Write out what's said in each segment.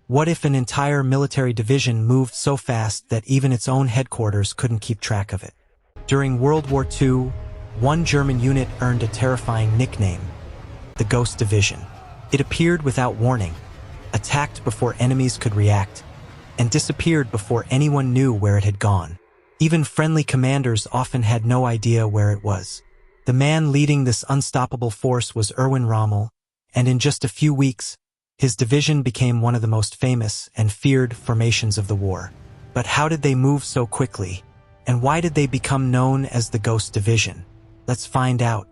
What if an entire military division moved so fast that even its own headquarters couldn't keep track of it? During World War II, one German unit earned a terrifying nickname, the Ghost Division. It appeared without warning, attacked before enemies could react, and disappeared before anyone knew where it had gone. Even friendly commanders often had no idea where it was. The man leading this unstoppable force was Erwin Rommel, and in just a few weeks, his division became one of the most famous and feared formations of the war. But how did they move so quickly? And why did they become known as the Ghost Division? Let's find out.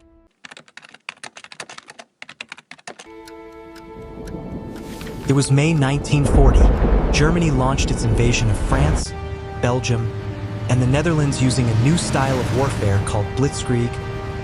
It was May 1940. Germany launched its invasion of France, Belgium, and the Netherlands using a new style of warfare called blitzkrieg,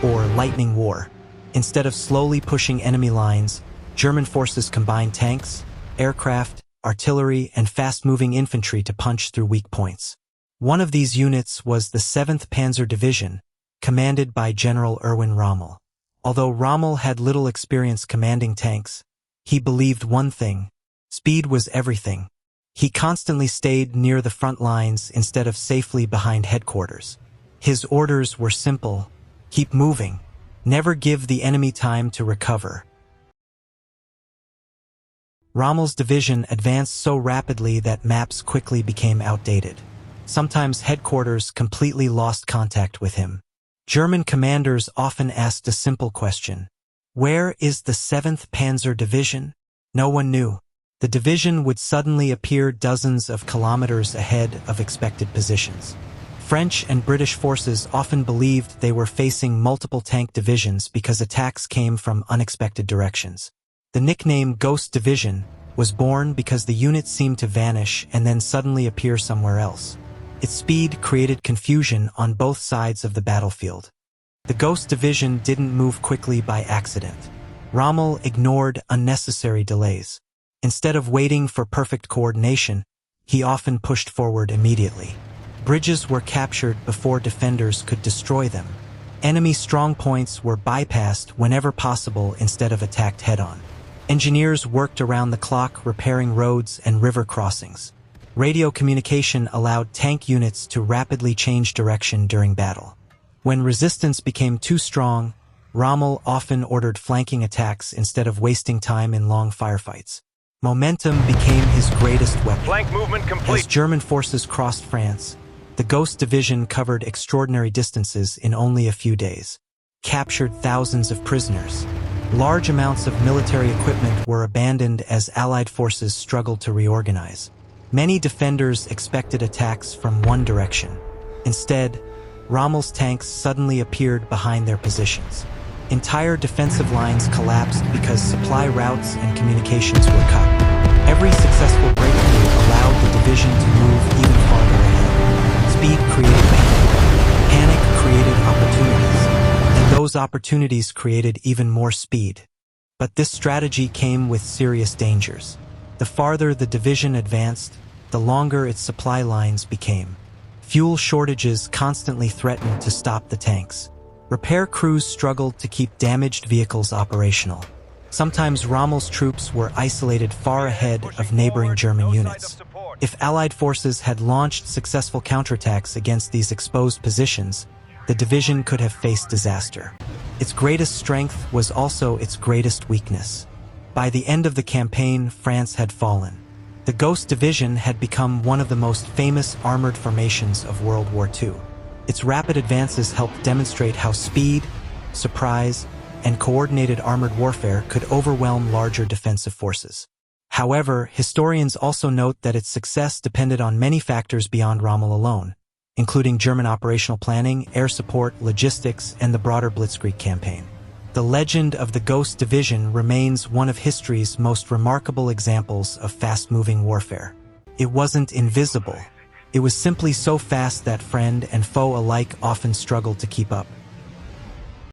or lightning war. Instead of slowly pushing enemy lines, German forces combined tanks, aircraft, artillery, and fast-moving infantry to punch through weak points. One of these units was the 7th Panzer Division, commanded by General Erwin Rommel. Although Rommel had little experience commanding tanks, he believed one thing: speed was everything. He constantly stayed near the front lines instead of safely behind headquarters. His orders were simple: keep moving. Never give the enemy time to recover. Rommel's division advanced so rapidly that maps quickly became outdated. Sometimes headquarters completely lost contact with him. German commanders often asked a simple question: where is the 7th Panzer Division? No one knew. The division would suddenly appear dozens of kilometers ahead of expected positions. French and British forces often believed they were facing multiple tank divisions because attacks came from unexpected directions. The nickname Ghost Division was born because the unit seemed to vanish and then suddenly appear somewhere else. Its speed created confusion on both sides of the battlefield. The Ghost Division didn't move quickly by accident. Rommel ignored unnecessary delays. Instead of waiting for perfect coordination, he often pushed forward immediately. Bridges were captured before defenders could destroy them. Enemy strongpoints were bypassed whenever possible instead of attacked head-on. Engineers worked around the clock repairing roads and river crossings. Radio communication allowed tank units to rapidly change direction during battle. When resistance became too strong, Rommel often ordered flanking attacks instead of wasting time in long firefights. Momentum became his greatest weapon. Flank movement complete. As German forces crossed France, the Ghost Division covered extraordinary distances in only a few days, captured thousands of prisoners. Large amounts of military equipment were abandoned as Allied forces struggled to reorganize. Many defenders expected attacks from one direction. Instead, Rommel's tanks suddenly appeared behind their positions. Entire defensive lines collapsed because supply routes and communications were cut. Every successful breakthrough allowed the division to move even farther ahead. Speed created panic. Panic created opportunities. And those opportunities created even more speed. But this strategy came with serious dangers. The farther the division advanced, the longer its supply lines became. Fuel shortages constantly threatened to stop the tanks. Repair crews struggled to keep damaged vehicles operational. Sometimes Rommel's troops were isolated far ahead of neighboring German units. If Allied forces had launched successful counterattacks against these exposed positions, the division could have faced disaster. Its greatest strength was also its greatest weakness. By the end of the campaign, France had fallen. The Ghost Division had become one of the most famous armored formations of World War II. Its rapid advances helped demonstrate how speed, surprise, and coordinated armored warfare could overwhelm larger defensive forces. However, historians also note that its success depended on many factors beyond Rommel alone, including German operational planning, air support, logistics, and the broader Blitzkrieg campaign. The legend of the Ghost Division remains one of history's most remarkable examples of fast-moving warfare. It wasn't invisible. It was simply so fast that friend and foe alike often struggled to keep up.